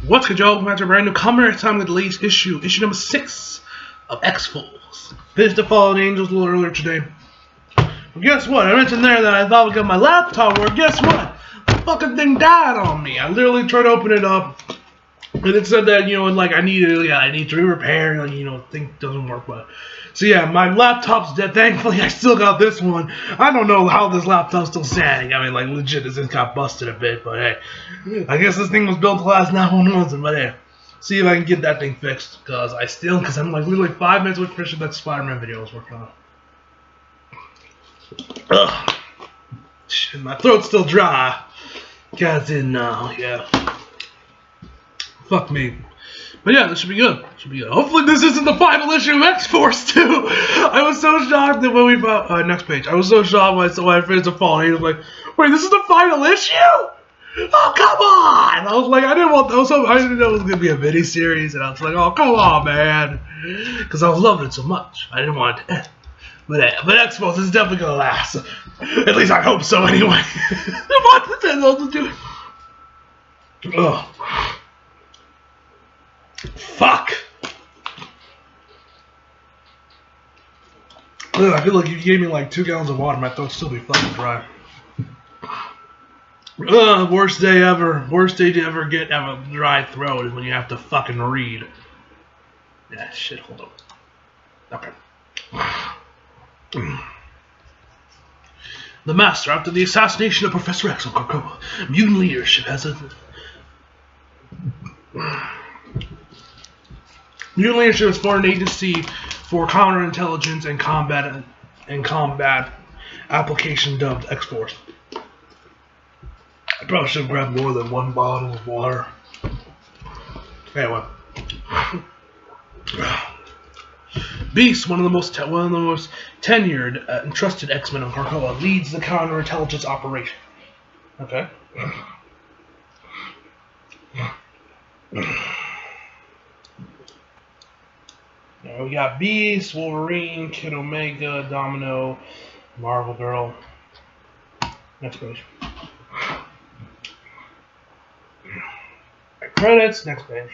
What's good, y'all? Welcome back to a brand new commentary time with the latest issue number 6 of X-Force. Finished the Fallen Angels a little earlier today. Well, guess what? I mentioned there that I thought I would get my laptop work. Guess what? The fucking thing died on me. I literally tried to open it up, and it said that, like I need to repair, thing doesn't work. But so yeah, my laptop's dead. Thankfully, I still got this one. I don't know how this laptop's still standing. I mean, like legit, this thing got busted a bit, but hey, I guess this thing was built to last. Now one wasn't, but hey, see if I can get that thing fixed, because I'm like literally 5 minutes away from finishing that Spider-Man video I was working on. Ugh. Shit, my throat's still dry. Guys didn't know, yeah. Fuck me. But yeah, this should be good. Hopefully this isn't the final issue of X-Force 2. I was so shocked that when we found... next page. I was so shocked when I finished the Fall. I was like, wait, this is the final issue? Oh, come on! I was like, I didn't know it was going to be a mini-series. And I was like, oh, come on, man. Because I was loving it so much. I didn't want it to end. But X-Force is definitely going to last. At least I hope so, anyway. What the hell to do? Ugh. Fuck! Ugh, I feel like if you gave me like 2 gallons of water, my throat would still be fucking dry. Worst day ever. Worst day to ever get a dry throat is when you have to fucking read. Yeah, shit, hold on. Okay. The Master, after the assassination of Professor X on Krakoa, mutant leadership has a... Mutant leadership has formed an agency for counterintelligence and combat application dubbed X-Force. I probably should have grabbed more than 1 bottle of water. Anyway. Beast, one of the most tenured and trusted X-Men on Krakoa, leads the counterintelligence operation. Okay. Now we got Beast, Wolverine, Kid Omega, Domino, Marvel Girl. Next page. Credits, next page.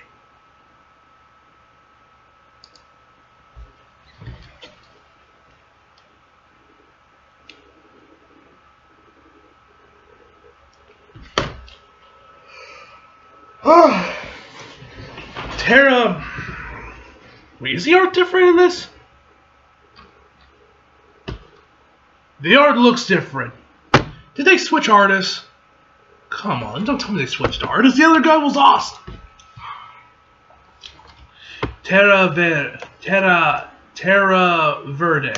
Tara. Wait, is the art different in this? The art looks different. Did they switch artists? Come on, don't tell me they switched artists. The other guy was awesome. Terra Verde.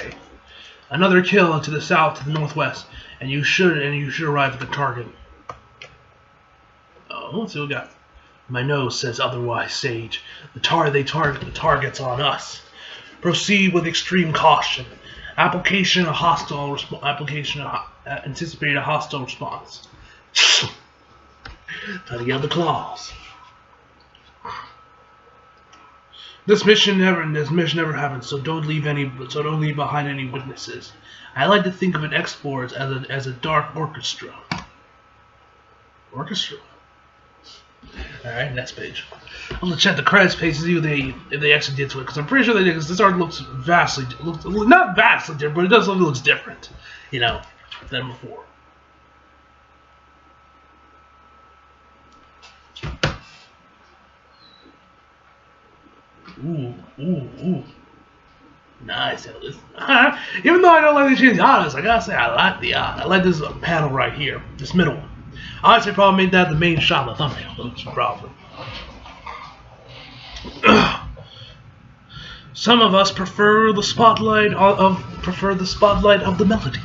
Another kill to the south, to the northwest, and you should arrive at the target. Oh, let's see what we got. My nose says otherwise, Sage. They target the targets on us. Proceed with extreme caution. Anticipated a hostile response. Time to get the claws. This mission never happened, so don't leave behind any witnesses. I like to think of an X-Force as a dark orchestra. Orchestra. Alright, next page. I'm gonna check the credits page to see if they actually did to it, because I'm pretty sure they did, because this art looks not vastly different, but it does look different, than before. Ooh. Nice. Even though I don't like the change the artists, I gotta say I like the art. I like this panel right here, this middle one. I actually probably made that the main shot of the thumbnail. Probably. Some of us prefer the spotlight of the melody,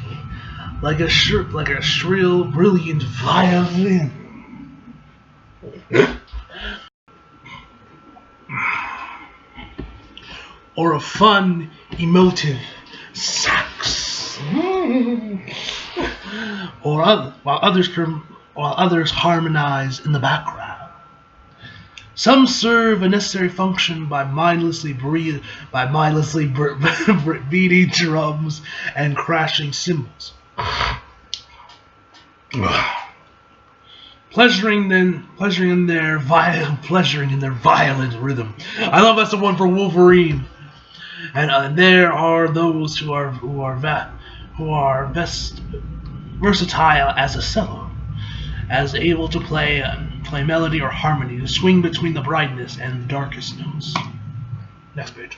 like a shrill, brilliant violin. Or a fun, emotive sax. While others harmonize in the background. Some serve a necessary function by mindlessly beating drums and crashing cymbals. pleasuring in their violent rhythm. I love that's the one for Wolverine. And there are those who are versatile as a cello, as able to play melody or harmony, to swing between the brightness and the darkest notes. Next page.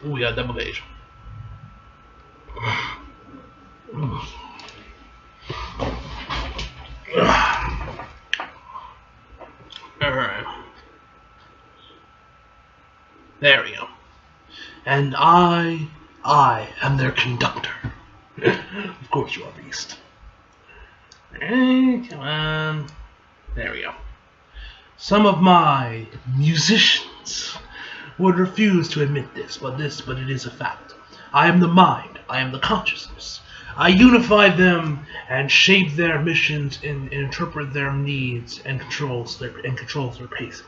We got double page. Alright. There we go. And I am their conductor. Of course you are, Beast. Hey, come on. There we go. Some of my musicians would refuse to admit this, but it is a fact. I am the mind. I am the consciousness. I unify them and shape their missions and interpret their needs and controls their pacing.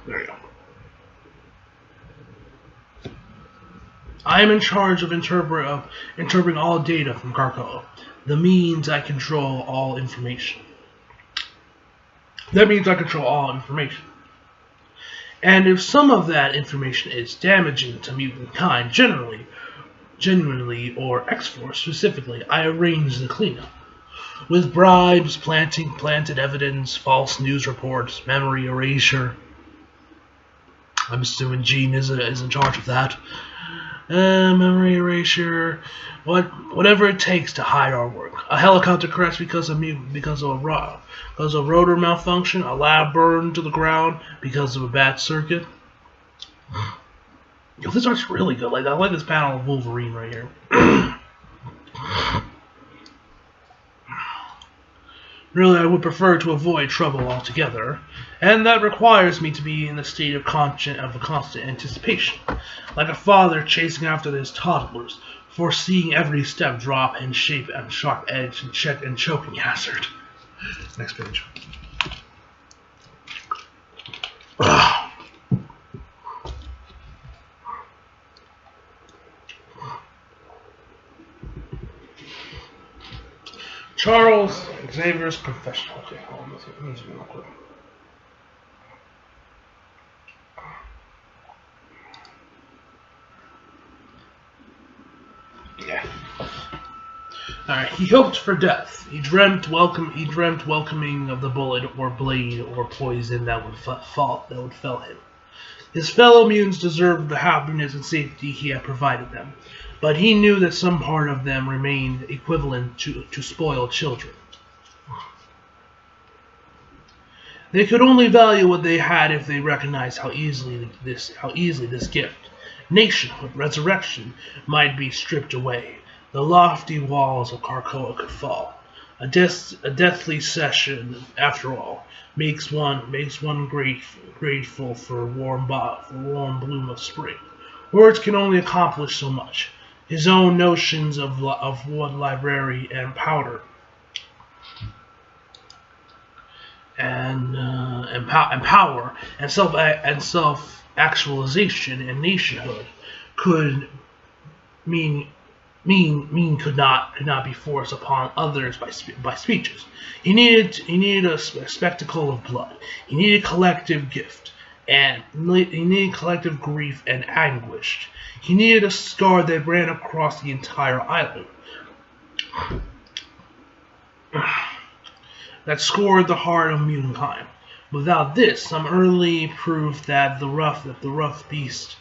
There you go. I am in charge of interpreting all data from Krakoa. That means I control all information. And if some of that information is damaging to mutant kind, genuinely, or X-Force specifically, I arrange the cleanup. With bribes, planted evidence, false news reports, memory erasure. I'm assuming Gene is in charge of that. Memory erasure, whatever it takes to hide our work. A helicopter crash because of rotor malfunction. A lab burned to the ground because of a bad circuit. Yo, this art's really good. I like this panel of Wolverine right here. Really, I would prefer to avoid trouble altogether, and that requires me to be in a state of constant anticipation, like a father chasing after his toddlers, foreseeing every step, drop, and shape, and sharp edge, and choking hazard. Next page. Charles Xavier's confession. Okay, hold on. Let me zoom real quick. Yeah. Alright, he hoped for death. He dreamt welcoming of the bullet or blade or poison that would fell him. His fellow mutants deserved the happiness and safety he had provided them, but he knew that some part of them remained equivalent to spoiled children. They could only value what they had if they recognized how easily this gift, nationhood, resurrection, might be stripped away. The lofty walls of Krakoa could fall. A deathly session, after all, makes one grateful for warm bloom of spring. Words can only accomplish so much. His own notions of wood, library, and powder, and power, and self-actualization and nationhood could could not be forced upon others by speeches. He needed a spectacle of blood. He needed collective gift, and he needed collective grief and anguish. He needed a scar that ran across the entire island, that scored the heart of mutankind. Without this, some early proof that the rough beast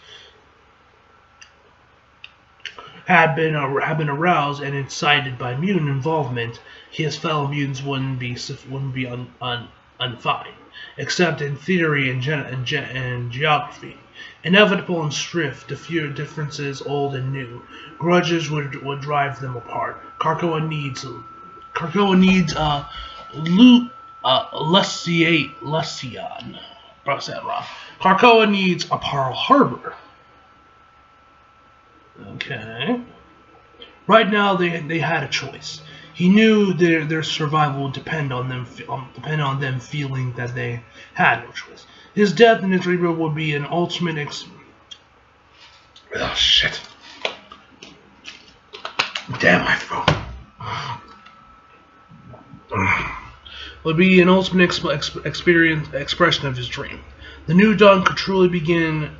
had been aroused and incited by mutant involvement, his fellow mutants wouldn't be unfine, except in theory and geography. Inevitable and strife, differences old and new, grudges would drive them apart. Krakoa needs Lucian. Probably said that wrong. Krakoa needs a Pearl Harbor. Okay. Right now, they had a choice. He knew their survival would depend on them feeling that they had no choice. His death in his rebirth would be an ultimate oh shit! Damn my throat. Would be an ultimate expression of his dream. The new dawn couldn't truly begin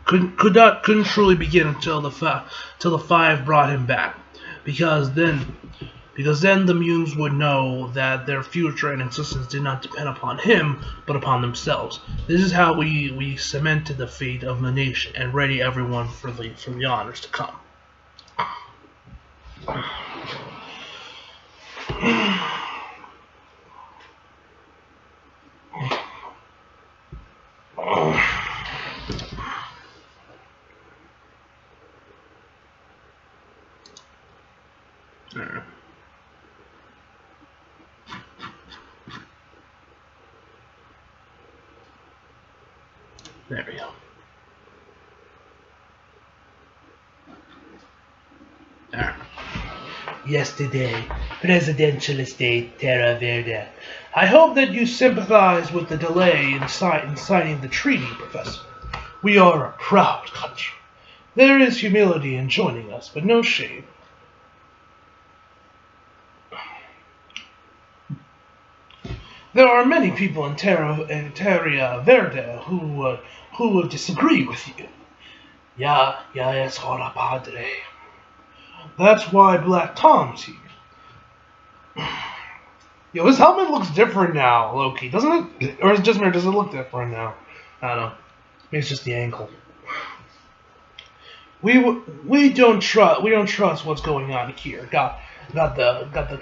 until the five brought him back, because then the mutants would know that their future and existence did not depend upon him, but upon themselves. This is how we cemented the fate of the nation and ready everyone for the honors to come. There we go. There. Yesterday, Presidential Estate, Terra Verde. I hope that you sympathize with the delay in signing the treaty, Professor. We are a proud country. There is humility in joining us, but no shame. There are many people in Terra Verde who would disagree with you. Ya es hora padre. That's why Black Tom's here. Yo, his helmet looks different now, Loki, doesn't it? Or is it just me, or does it look different now? I don't know. Maybe it's just the ankle. We don't trust what's going on here. Got the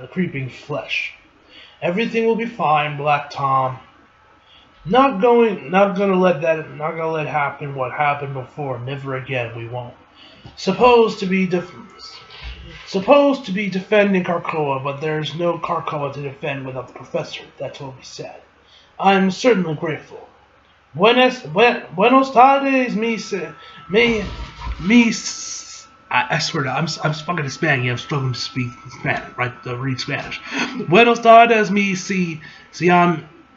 creeping flesh. Everything will be fine, Black Tom. Not gonna let happen what happened before. Never again. We won't. Supposed to be defending Krakoa, but there's no Krakoa to defend without the Professor. That's what we said. I'm certainly grateful. Buenos tardes, I swear to God, I'm fucking Hispanic. I'm struggling to speak Spanish, right? To read Spanish. Buenos tardes,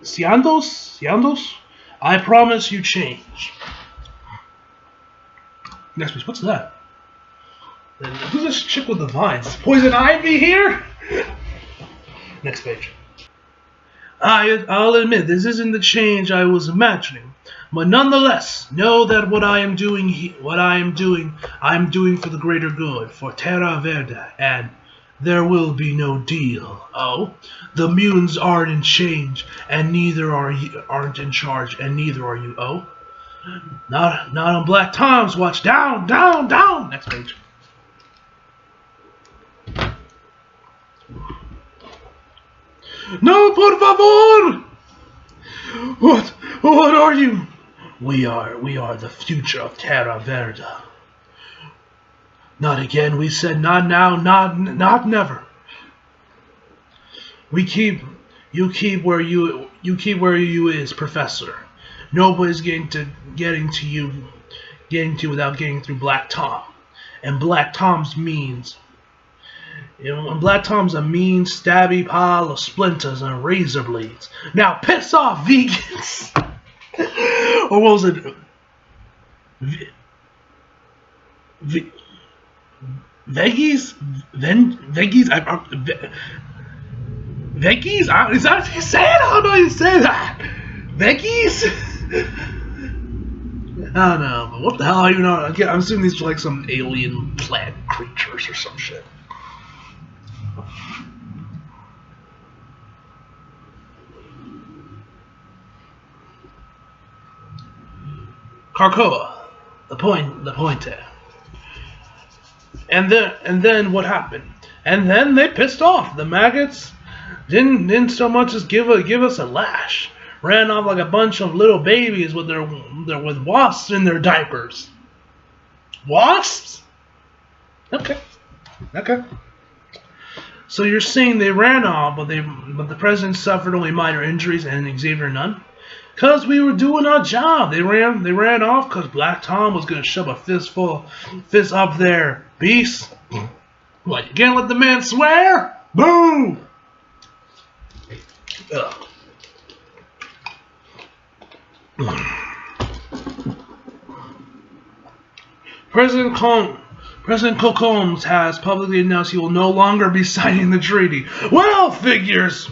Ciandos? I promise you change. Next page, what's that? And who's this chick with the vines? Poison Ivy here? Next page. I'll admit, this isn't the change I was imagining. But nonetheless, know that what I am doing for the greater good, for Terra Verde, and there will be no deal. Oh, the mutants aren't in change, and aren't in charge, and neither are you. Oh, not on Black Tom's watch. Down. Next page. No, por favor. What are you? We are the future of Terra Verde. Not again, we said, not now, not never. You keep where you is, Professor. Nobody's getting to you without getting through Black Tom. And Black Tom's means. And Black Tom's a mean, stabby pile of splinters and razor blades. Now piss off, vegans! Or what was it? Veggies? Veggies? Veggies? Is that how you say it? I don't know how you say that. Veggies? I don't know, but what the hell are you know? I'm assuming these are like some alien plant creatures or some shit. Krakoa. The point there. And then what happened? And then they pissed off. The maggots didn't so much as give us a lash. Ran off like a bunch of little babies with with wasps in their diapers. Wasps? Okay. So you're saying they ran off, but the president suffered only minor injuries and Xavier none? Cause we were doing our job. They ran off because Black Tom was gonna shove a fist up their beast. What, you can't let the man swear? Boo! Ugh. President Cocombs has publicly announced he will no longer be signing the treaty. Well, figures!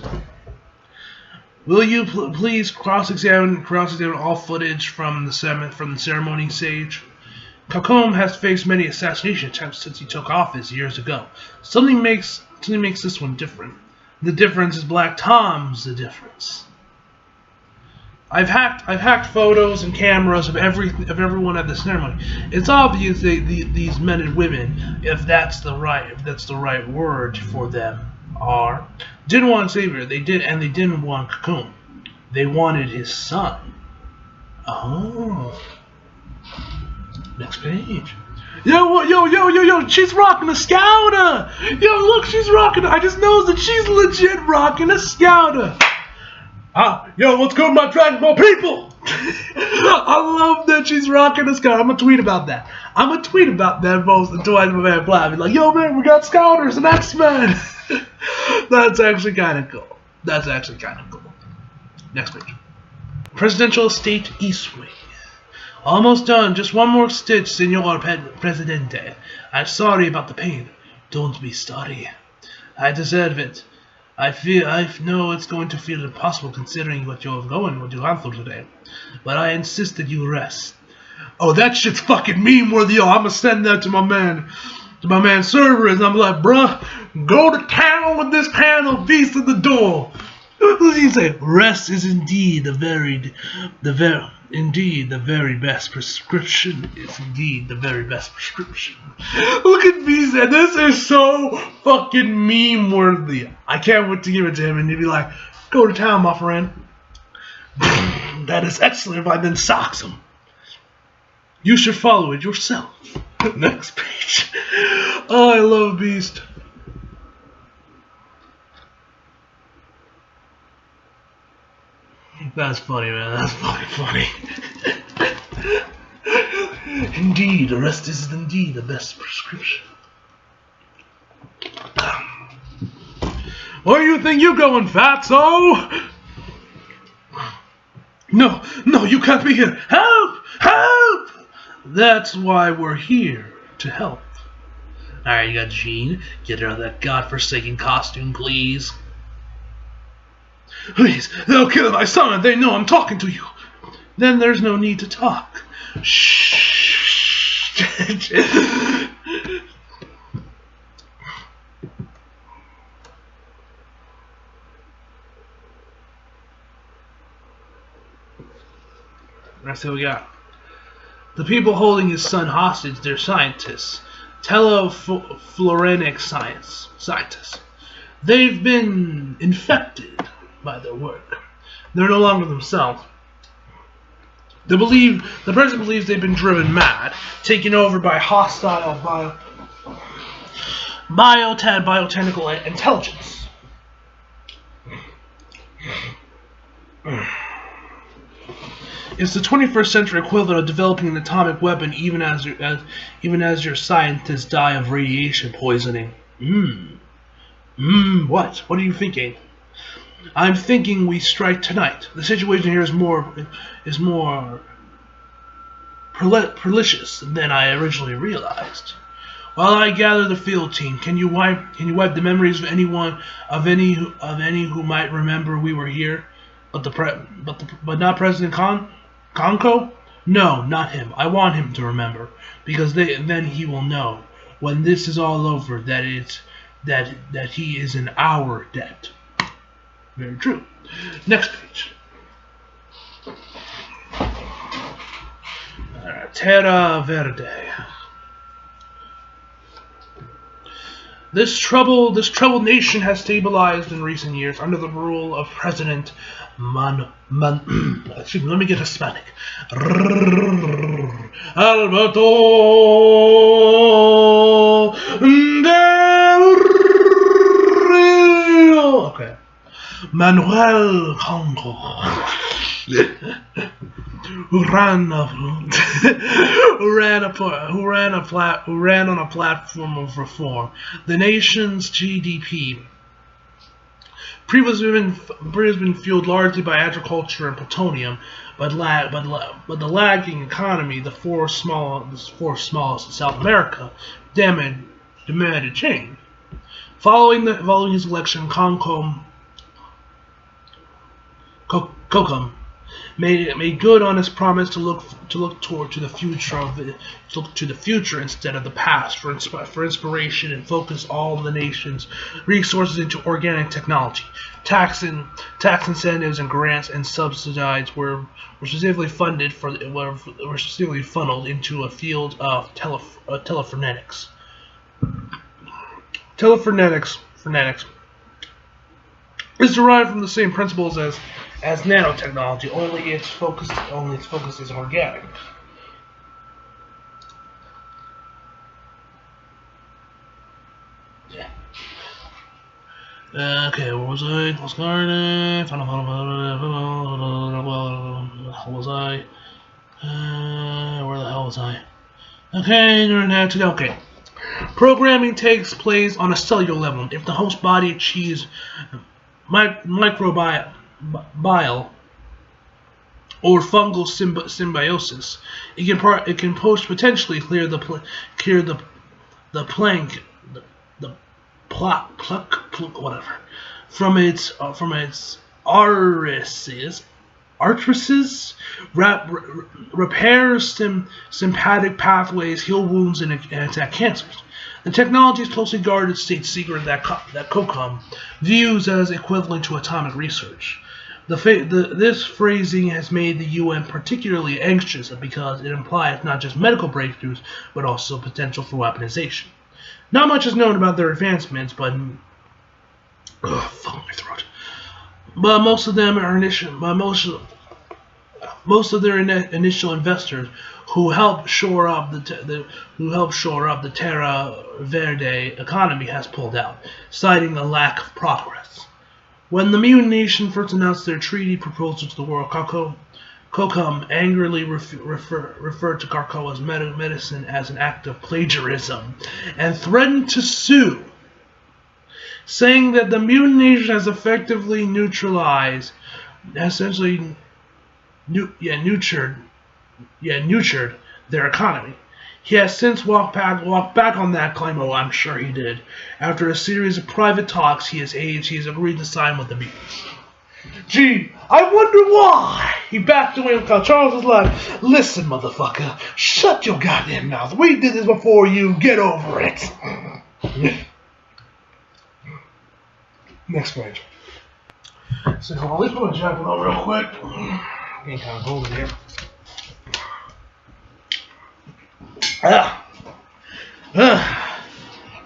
Will you please cross-examine all footage from the ceremony, Sage? Cocombs has faced many assassination attempts since he took office years ago. Something makes this one different. The difference is Black Tom's the difference. I've hacked photos and cameras of everyone at the ceremony. It's obvious these men and women, if that's the right word for them, didn't want Xavier. They didn't want Cocoon. They wanted his son. Oh. Next page. Yo, she's rocking a Scouter! Yo, look, she's rocking, I just noticed that she's legit rocking a Scouter! Yo, what's good, my Dragon Ball people? I love that she's rocking a Scouter. I'm gonna tweet about that. Most until I man Fly. Be like, yo, man, we got Scouters and X-Men. That's actually kind of cool. Next page. Presidential Estate East Wing. Almost done. Just one more stitch, Senor Presidente. I'm sorry about the pain. Don't be sorry. I deserve it. I know it's going to feel impossible considering what you have through today. But I insist that you rest. Oh, that shit's fucking meme-worthy, yo. I'm gonna send that to my man Cerberus, and I'm like, bruh, go to town with this panel beast at the door. What does he say? Rest is indeed the very best prescription. It's indeed the very best prescription. Look at Beast. This is so fucking meme-worthy. I can't wait to give it to him and he'd be like, go to town, my friend. That is excellent. If I then socks him. You should follow it yourself. Next page. Oh, I love Beast. That's funny, man. That's fucking funny. Indeed, rest is indeed the best prescription. Where do you think you're going, Fatso? No, you can't be here. Help! Help! That's why we're here, to help. Alright, you got Jean. Get her out of that godforsaken costume, please. Please, they'll kill my son and they know I'm talking to you. Then there's no need to talk. Shh. That's what we got. The people holding his son hostage, they're scientists. Teleflorenic scientists. They've been infected by their work. They're no longer themselves. The president believes they've been driven mad, taken over by hostile biotechnical intelligence. It's the 21st century equivalent of developing an atomic weapon, even as your scientists die of radiation poisoning. What? What are you thinking? I'm thinking we strike tonight. The situation here is more pernicious than I originally realized. While I gather the field team, can you wipe the memories of any who might remember we were here? But not President Conco? No, not him. I want him to remember, because then he will know when this is all over that he is in our debt. Very true. Next page. Alright. Terra Verde. This troubled nation has stabilized in recent years under the rule of President excuse me, let me get Hispanic. Alberto Del Rio. Okay. Manuel Congo. who ran on a platform of reform. The nation's GDP previously been fueled largely by agriculture and plutonium, but the lagging economy, the fourth smallest in South America, demanded change. Following his election, Concom made good on his promise to look to the future instead of the past for inspiration, and focus all the nation's resources into organic technology. Tax incentives and grants and subsidies were specifically funneled into a field of telephonetics. Phonetics is derived from the same principles as nanotechnology, only its focus is organic. Yeah. Okay, where was I? Where the hell was I? Okay. Programming takes place on a cellular level. If the host body achieves microbial or fungal symbiosis, it can potentially clear the plaque whatever from its arteries, repairs sympathetic pathways, heal wounds, and attack cancers. The technology is closely guarded state secret that COCOM views as equivalent to atomic research. This phrasing has made the UN particularly anxious because it implies not just medical breakthroughs, but also potential for weaponization. Not much is known about their advancements, but fuck my throat. But most of them are most of their initial investors who helped shore up the Terra Verde economy has pulled out, citing a lack of progress. When the Mu Nation first announced their treaty proposal to the world, COCOM angrily referred to Carcoa's medicine as an act of plagiarism and threatened to sue, saying that the Mu Nation has effectively nurtured their economy. He has since walked back on that claim. Oh, I'm sure he did. After a series of private talks, he has agreed to sign with the mutants. Gee, I wonder why. He backed away because Charles was like, "Listen, motherfucker, shut your goddamn mouth. We did this before you. Get over it." Next page. So hold on, let's put my jacket on real quick. Getting kind of cold in here.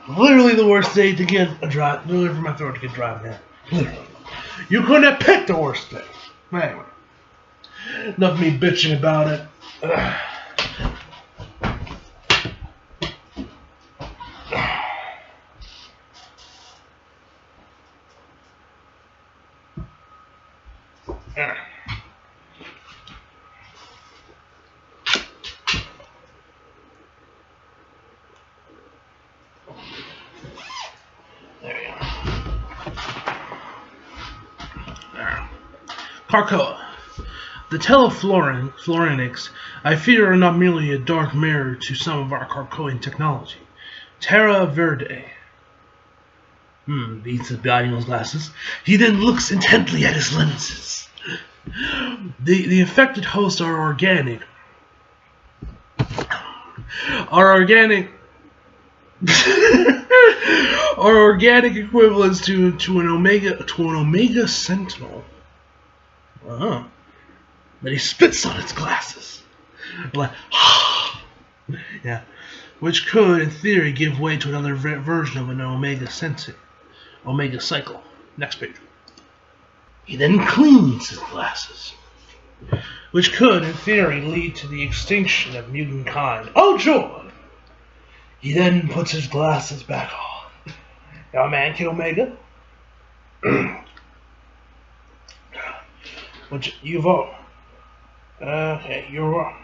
Literally the worst day to get literally for my throat to get dry, man. Literally. You couldn't have picked the worst day. Anyway. Enough of me bitching about it. Carcoa. The teleflorenics, I fear, are not merely a dark mirror to some of our Carcoan technology. Terra Verde. Beats his his glasses. He then looks intently at his lenses. The affected hosts are organic. Are organic equivalents to an omega sentinel. Then he spits on its glasses. Like, yeah. Which could, in theory, give way to another version of an Omega cycle. Next page. He then cleans his glasses, which could, in theory, lead to the extinction of mutant kind. Oh, joy! He then puts his glasses back on. Now, man, Kid Omega. Which you've all. Okay, you're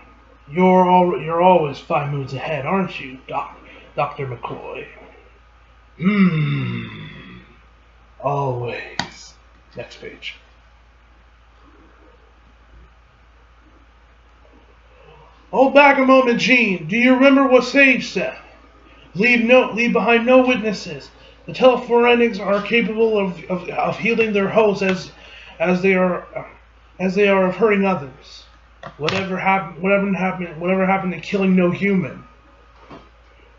always 5 moves ahead, aren't you, Dr. McCoy? Always. Next page. Hold back a moment, Gene. Do you remember what Sage said? Leave behind no witnesses. The telephoretics are capable of healing their hosts as they are of hurting others. Whatever happened to killing no human.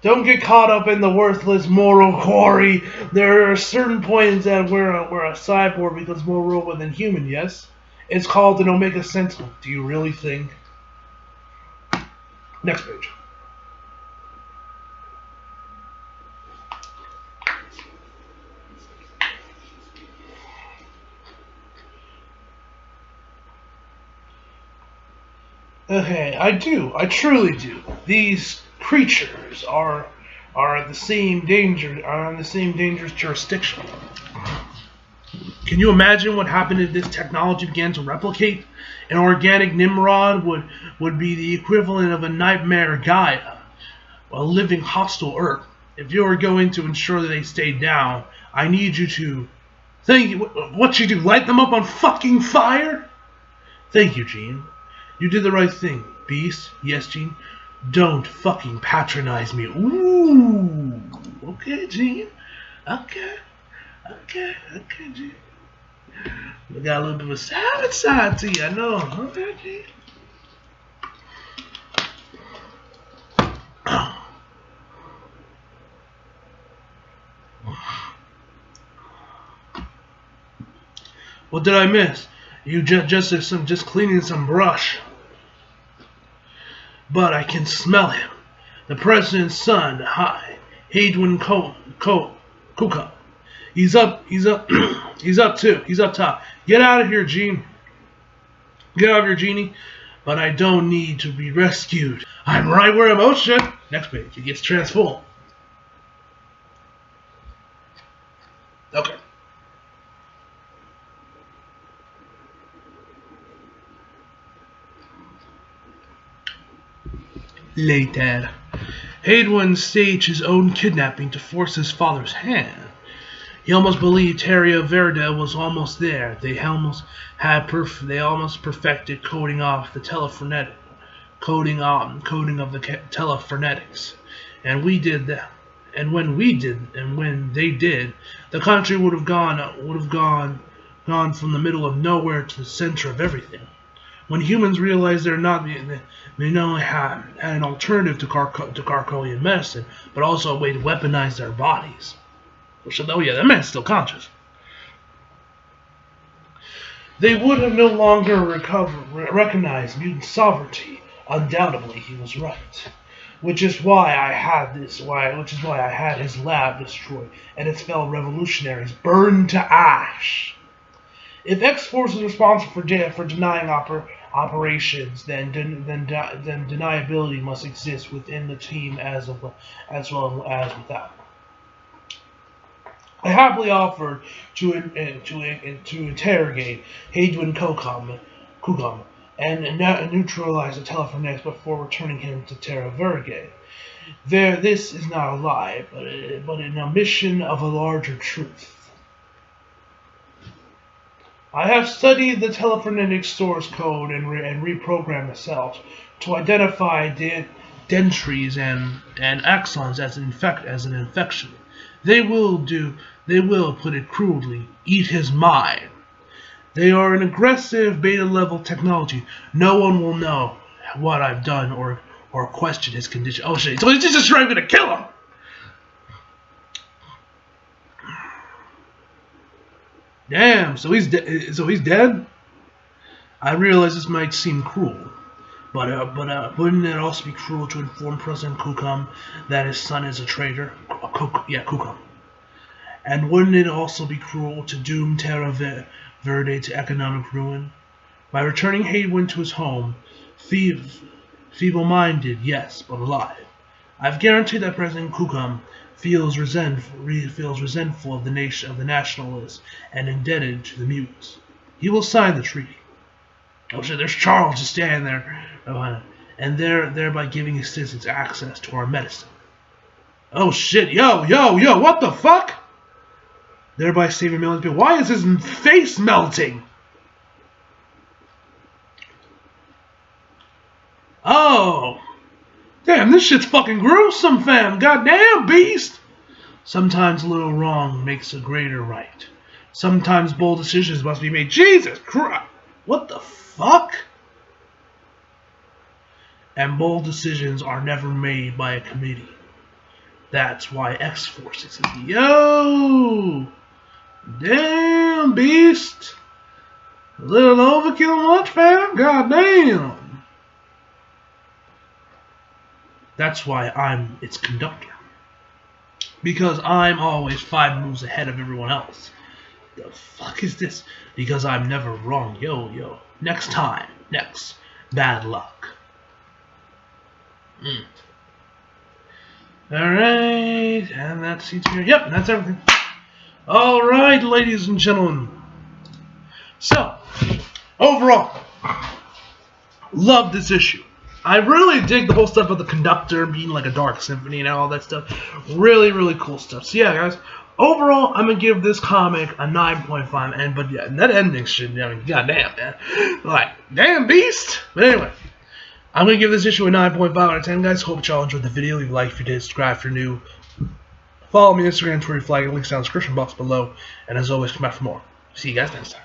Don't get caught up in the worthless moral quarry. There are certain points at where a cyborg becomes more robot than human, yes? It's called an Omega Sentinel. Do you really think? Next page. Okay, I truly do. These creatures are in the same dangerous jurisdiction. Can you imagine what happened if this technology began to replicate? An organic Nimrod would be the equivalent of a nightmare Gaia, a living hostile Earth. If you are going to ensure that they stay down, I need you to what you do, light them up on fucking fire? Thank you, Gene. You did the right thing, Beast. Yes, Gene. Don't fucking patronize me. Ooh. Okay, Gene. Okay, Gene. We got a little bit of a savage side to you, I know. Okay, Gene. What did I miss? You just cleaning some brush. But I can smell him. The president's son, Hadwin Kuka. He's up too. He's up top. Get out of here, Gene. Get out of here, Genie. But I don't need to be rescued. I'm right where I'm ocean. Next page. He gets transformed. Okay. Later, Hadwin staged his own kidnapping to force his father's hand. He almost believed Terra Verde was almost there. They almost perfected coding of the telefrenetics, and we did that. And when they did, the country would have gone from the middle of nowhere to the center of everything. When humans realized they not only had an alternative to Carcolian medicine, but also a way to weaponize their bodies. Oh yeah, that man's still conscious. They would have no longer recognized mutant sovereignty. Undoubtedly, he was right. Which is why I had his lab destroyed and its fellow revolutionaries burned to ash. If X-Force is responsible for denying operations, then deniability must exist within the team as well as without. I happily offered to interrogate Hadwin Kugam and neutralize the telefrenetics before returning him to Terra Verde. This is not a lie, but an omission of a larger truth. I have studied the telephonetic source code and reprogrammed the cells to identify dentries and axons as an infection. They will, put it crudely, eat his mind. They are an aggressive beta-level technology. No one will know what I've done or question his condition. Oh shit! So he's just trying to kill him. Damn. So he's dead. I realize this might seem cruel, But wouldn't it also be cruel to inform President Kukum that his son is a traitor? Kukum. And wouldn't it also be cruel to doom Terra Verde to economic ruin? By returning Haywood to his home, feeble-minded, yes, but alive, I've guaranteed that President Kukum feels resentful of the nationalists and indebted to the mutants. He will sign the treaty. Oh shit, there's Charles just standing there, and thereby giving his citizens access to our medicine. Oh shit, yo, what the fuck? Thereby saving millions of people. Why is his face melting? Oh. Damn, this shit's fucking gruesome, fam. Goddamn, beast. Sometimes a little wrong makes a greater right. Sometimes bold decisions must be made. Jesus Christ. What the fuck? And bold decisions are never made by a committee. That's why X-Force is. Yo! Damn, beast. A little overkill much, fam? Goddamn. That's why I'm its conductor. Because I'm always 5 moves ahead of everyone else. The fuck is this? Because I'm never wrong. Yo. Next time. Next. Bad luck. Alright. And that's it here. Yep, that's everything. Alright, ladies and gentlemen. So, overall, love this issue. I really dig the whole stuff about the conductor being like a dark symphony and all that stuff. Really, really cool stuff. So yeah, guys, overall, I'm gonna give this comic a 9.5. But yeah, that ending shit, I mean, goddamn, man. Like, damn beast. But anyway, I'm gonna give this issue a 9.5 out of 10, guys. Hope y'all enjoyed the video. Leave a like if you did, subscribe if you're new. Follow me on Instagram, Twitter, flag, links down in the description box below. And as always, come back for more. See you guys next time.